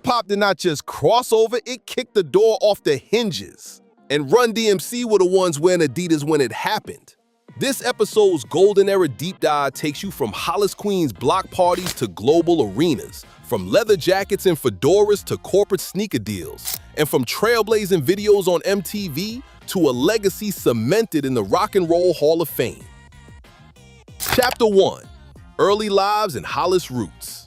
Hip-hop did not just cross over, it kicked the door off the hinges. And Run DMC were the ones wearing Adidas when it happened. This episode's Golden Era Deep Dive takes you from Hollis, Queens block parties to global arenas, from leather jackets and fedoras to corporate sneaker deals, and from trailblazing videos on MTV to a legacy cemented in the Rock and Roll Hall of Fame. Chapter 1. Early Lives and Hollis Roots.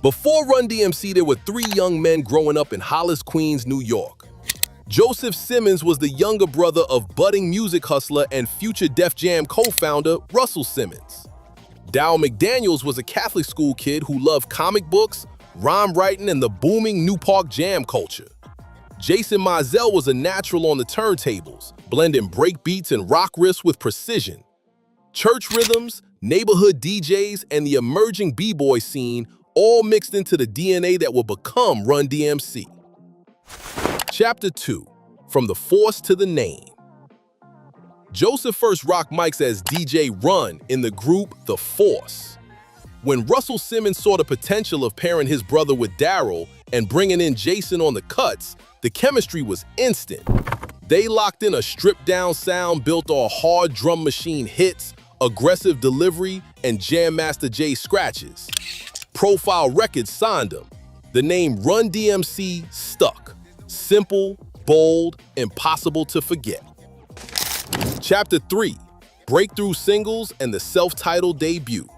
Before Run DMC, there were 3 young men growing up in Hollis, Queens, New York. Joseph Simmons was the younger brother of budding music hustler and future Def Jam co-founder Russell Simmons. Dow McDaniels was a Catholic school kid who loved comic books, rhyme writing, and the booming New Park jam culture. Jason Mizell was a natural on the turntables, blending break beats and rock riffs with precision. Church rhythms, neighborhood DJs, and the emerging b-boy scene all mixed into the DNA that would become Run DMC. Chapter 2. From the Force to the Name. Joseph first rocked mics as DJ Run in the group The Force. When Russell Simmons saw the potential of pairing his brother with Daryl and bringing in Jason on the cuts, the chemistry was instant. They locked in a stripped-down sound built on hard drum machine hits, aggressive delivery, and Jam Master Jay scratches. Profile Records signed them. The name Run DMC stuck. Simple, bold, impossible to forget. Chapter 3. Breakthrough Singles and the Self-Titled Debut.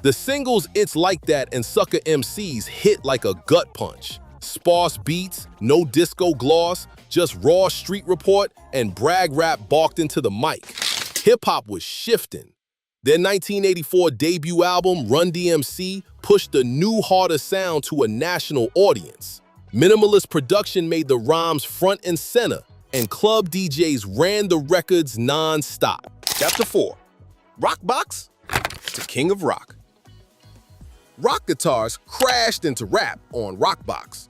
The singles It's Like That and Sucker MCs hit like a gut punch. Sparse beats, no disco gloss, just raw street report, and brag rap barked into the mic. Hip-hop was shifting. Their 1984 debut album, Run DMC, pushed a new, harder sound to a national audience. Minimalist production made the rhymes front and center, and club DJs ran the records non-stop. Chapter 4. Rock Box to King of Rock. Rock guitars crashed into rap on Rock Box.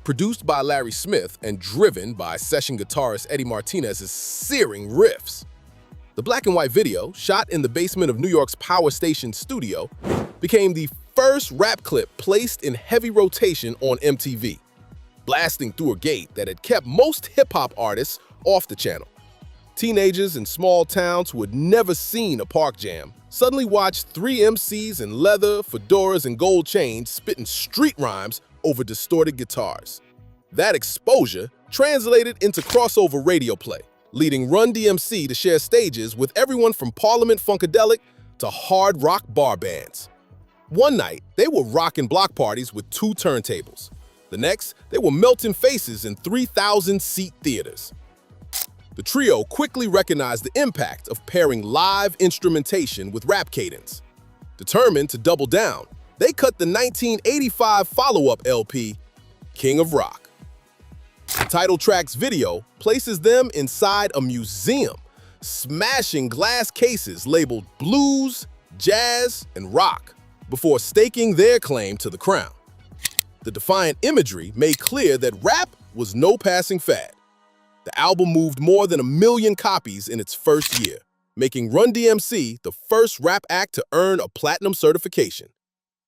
Produced by Larry Smith and driven by session guitarist Eddie Martinez's searing riffs. The black and white video, shot in the basement of New York's Power Station studio, became the first rap clip placed in heavy rotation on MTV, blasting through a gate that had kept most hip-hop artists off the channel. Teenagers in small towns who had never seen a park jam suddenly watched 3 MCs in leather, fedoras, and gold chains spitting street rhymes over distorted guitars. That exposure translated into crossover radio play, leading Run DMC to share stages with everyone from Parliament Funkadelic to hard rock bar bands. One night, they were rocking block parties with 2 turntables. The next, they were melting faces in 3,000-seat theaters. The trio quickly recognized the impact of pairing live instrumentation with rap cadence. Determined to double down, they cut the 1985 follow-up LP, King of Rock. The title track's video places them inside a museum, smashing glass cases labeled blues, jazz, and rock, before staking their claim to the crown. The defiant imagery made clear that rap was no passing fad. The album moved more than 1 million copies in its first year, making Run DMC the first rap act to earn a platinum certification.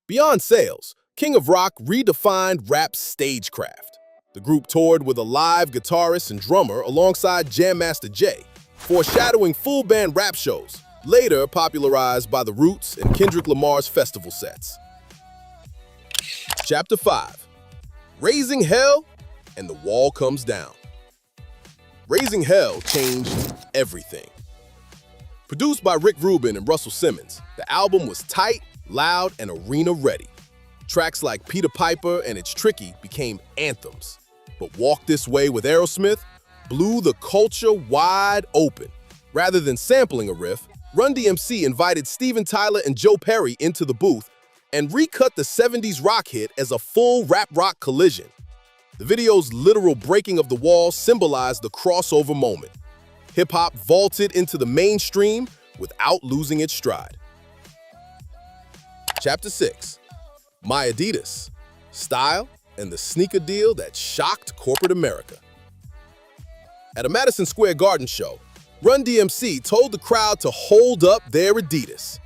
Beyond sales, King of Rock redefined rap's stagecraft. The group toured with a live guitarist and drummer alongside Jam Master Jay, foreshadowing full-band rap shows, later popularized by The Roots and Kendrick Lamar's festival sets. Chapter 5. Raising Hell and the Wall Comes Down. Raising Hell changed everything. Produced by Rick Rubin and Russell Simmons, the album was tight, loud, and arena-ready. Tracks like Peter Piper and It's Tricky became anthems. But Walk This Way with Aerosmith blew the culture wide open. Rather than sampling a riff, Run DMC invited Steven Tyler and Joe Perry into the booth and recut the 70s rock hit as a full rap-rock collision. The video's literal breaking of the wall symbolized the crossover moment. Hip-hop vaulted into the mainstream without losing its stride. Chapter 6. My Adidas. Style and the sneaker deal that shocked corporate America. At a Madison Square Garden show, Run DMC told the crowd to hold up their Adidas.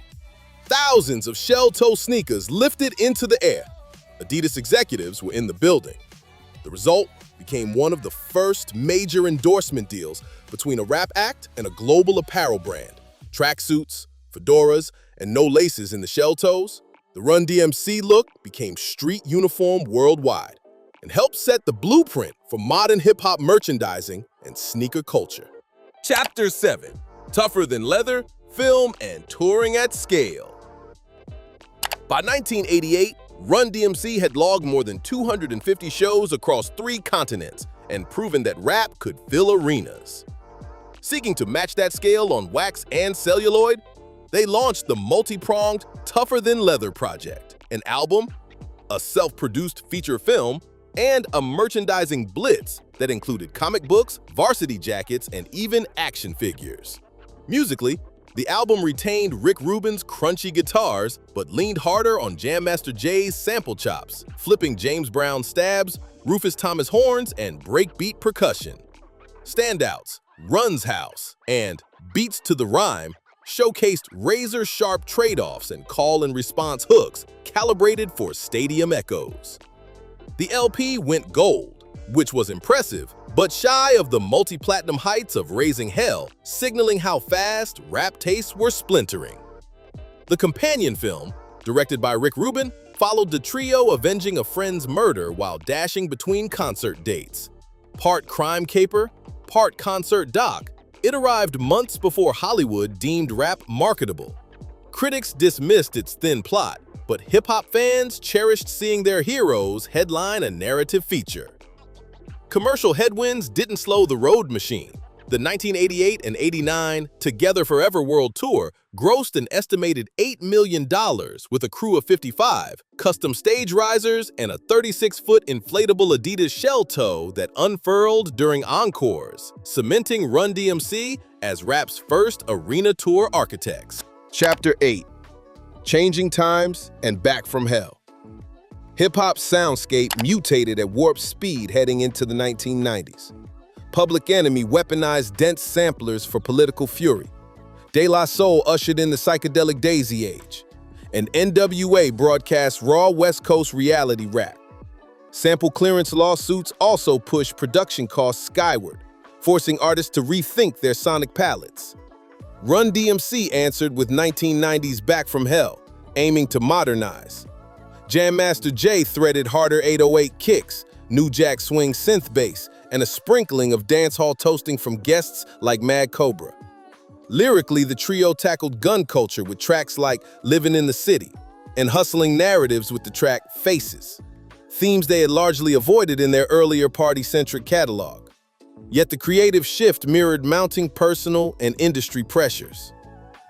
Thousands of shell-toe sneakers lifted into the air. Adidas executives were in the building. The result became one of the first major endorsement deals between a rap act and a global apparel brand. Tracksuits, fedoras, and no laces in the shell toes, the Run DMC look became street uniform worldwide and helped set the blueprint for modern hip-hop merchandising and sneaker culture. Chapter 7. Tougher than leather, film, and touring at scale. By 1988, Run DMC had logged more than 250 shows across 3 continents and proven that rap could fill arenas. Seeking to match that scale on wax and celluloid, they launched the multi-pronged Tougher Than Leather project, an album, a self-produced feature film, and a merchandising blitz that included comic books, varsity jackets, and even action figures. Musically, the album retained Rick Rubin's crunchy guitars, but leaned harder on Jam Master Jay's sample chops, flipping James Brown stabs, Rufus Thomas horns, and breakbeat percussion. Standouts, Run's House and Beats to the Rhyme showcased razor-sharp trade-offs and call-and-response hooks calibrated for stadium echoes. The LP went gold, which was impressive, but shy of the multi-platinum heights of Raising Hell, signaling how fast rap tastes were splintering. The companion film, directed by Rick Rubin, followed the trio avenging a friend's murder while dashing between concert dates. Part crime caper, part concert doc, it arrived months before Hollywood deemed rap marketable. Critics dismissed its thin plot, but hip-hop fans cherished seeing their heroes headline a narrative feature. Commercial headwinds didn't slow the road machine. The 1988 and 89 Together Forever World Tour grossed an estimated $8 million with a crew of 55, custom stage risers, and a 36-foot inflatable Adidas shell toe that unfurled during encores, cementing Run DMC as rap's first arena tour architects. Chapter 8. Changing Times and Back from Hell. Hip-hop's soundscape mutated at warp speed heading into the 1990s. Public Enemy weaponized dense samplers for political fury. De La Soul ushered in the psychedelic daisy age. And NWA broadcast raw West Coast reality rap. Sample clearance lawsuits also pushed production costs skyward, forcing artists to rethink their sonic palettes. Run DMC answered with 1990s Back from Hell, aiming to modernize. Jam Master Jay threaded harder 808 kicks, New Jack Swing synth bass, and a sprinkling of dancehall toasting from guests like Mad Cobra. Lyrically, the trio tackled gun culture with tracks like Living in the City, and hustling narratives with the track Faces, themes they had largely avoided in their earlier party-centric catalog. Yet the creative shift mirrored mounting personal and industry pressures.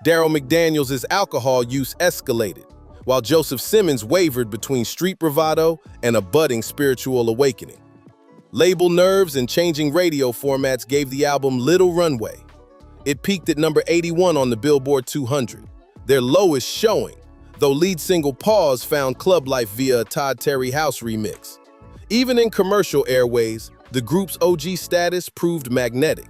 Daryl McDaniels' alcohol use escalated, while Joseph Simmons wavered between street bravado and a budding spiritual awakening. Label nerves and changing radio formats gave the album little runway. It peaked at number 81 on the Billboard 200, their lowest showing, though lead single Pause found club life via a Todd Terry House remix. Even in commercial airways, the group's OG status proved magnetic.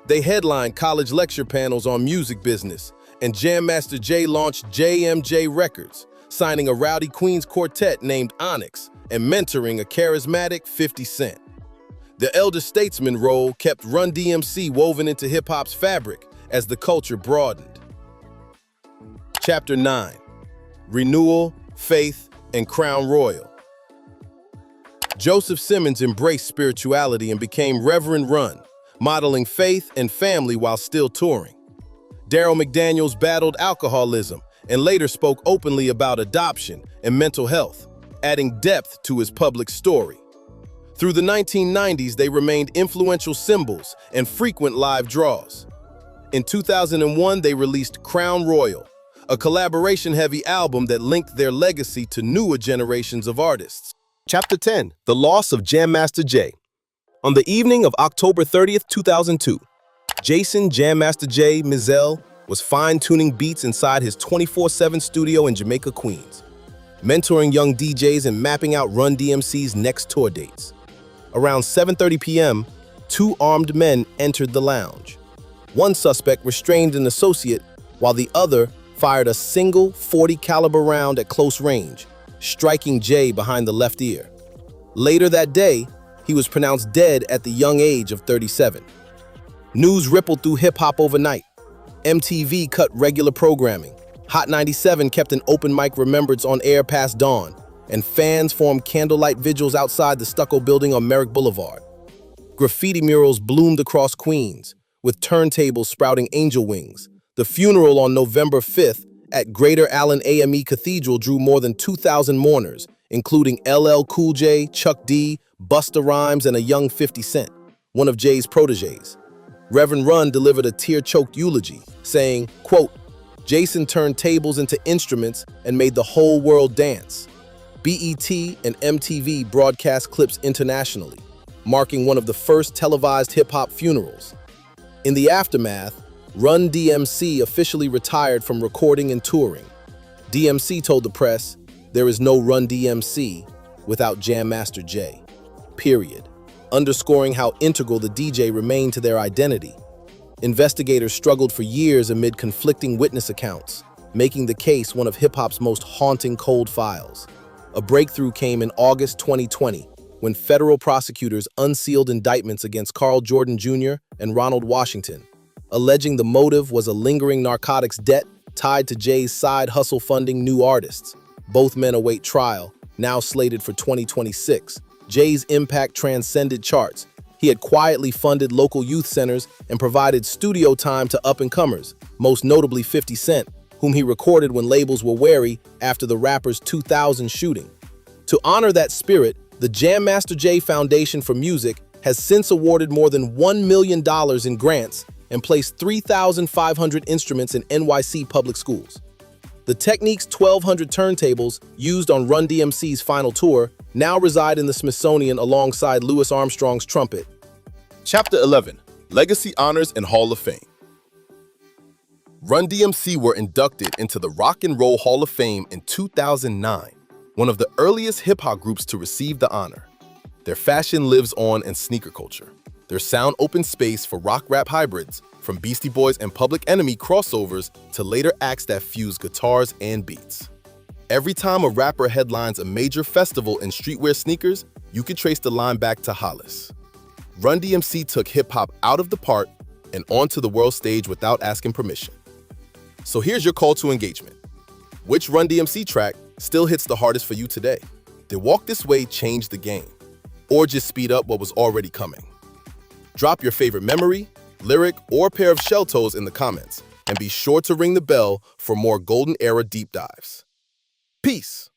They headlined college lecture panels on music business, and Jam Master Jay launched JMJ Records, signing a rowdy Queens quartet named Onyx and mentoring a charismatic 50 Cent. The elder statesman role kept Run DMC woven into hip-hop's fabric as the culture broadened. Chapter 9. Renewal, Faith, and Crown Royal. Joseph Simmons embraced spirituality and became Reverend Run, modeling faith and family while still touring. Daryl McDaniels battled alcoholism and later spoke openly about adoption and mental health, adding depth to his public story. Through the 1990s, they remained influential symbols and frequent live draws. In 2001, they released Crown Royal, a collaboration-heavy album that linked their legacy to newer generations of artists. Chapter 10. The Loss of Jam Master Jay. On the evening of October 30th, 2002, Jason Jam Master Jay Mizell was fine-tuning beats inside his 24/7 studio in Jamaica, Queens, mentoring young DJs and mapping out Run DMC's next tour dates. Around 7:30 p.m., 2 armed men entered the lounge. One suspect restrained an associate, while the other fired a single .40 caliber round at close range, striking Jay behind the left ear. Later that day, he was pronounced dead at the young age of 37. News rippled through hip-hop overnight. MTV cut regular programming. Hot 97 kept an open mic remembrance on air past dawn, and fans formed candlelight vigils outside the stucco building on Merrick Boulevard. Graffiti murals bloomed across Queens, with turntables sprouting angel wings. The funeral on November 5th at Greater Allen AME Cathedral drew more than 2,000 mourners, including LL Cool J, Chuck D, Busta Rhymes, and a young 50 Cent, one of Jay's proteges. Reverend Run delivered a tear-choked eulogy, saying, quote, "Jason turned tables into instruments and made the whole world dance." BET and MTV broadcast clips internationally, marking one of the first televised hip-hop funerals. In the aftermath, Run DMC officially retired from recording and touring. DMC told the press, "There is no Run DMC without Jam Master Jay," period, underscoring how integral the DJ remained to their identity. Investigators struggled for years amid conflicting witness accounts, making the case one of hip-hop's most haunting cold files. A breakthrough came in August 2020, when federal prosecutors unsealed indictments against Carl Jordan Jr. and Ronald Washington, alleging the motive was a lingering narcotics debt tied to Jay's side hustle funding new artists. Both men await trial, now slated for 2026. Jay's impact transcended charts. He had quietly funded local youth centers and provided studio time to up-and-comers, most notably 50 Cent, whom he recorded when labels were wary after the rapper's 2000 shooting. To honor that spirit, the Jam Master Jay Foundation for Music has since awarded more than $1 million in grants and placed 3,500 instruments in NYC public schools. The Technique's 1,200 turntables used on Run DMC's final tour now reside in the Smithsonian alongside Louis Armstrong's trumpet. Chapter 11: Legacy Honors and Hall of Fame. Run DMC were inducted into the Rock and Roll Hall of Fame in 2009, one of the earliest hip-hop groups to receive the honor. Their fashion lives on in sneaker culture. Their sound opens space for rock-rap hybrids, from Beastie Boys and Public Enemy crossovers to later acts that fuse guitars and beats. Every time a rapper headlines a major festival in streetwear sneakers, you can trace the line back to Hollis. Run DMC took hip-hop out of the park and onto the world stage without asking permission. So here's your call to engagement. Which Run DMC track still hits the hardest for you today? Did Walk This Way change the game? Or just speed up what was already coming? Drop your favorite memory, lyric, or pair of shell toes in the comments, and be sure to ring the bell for more Golden Era deep dives. Peace!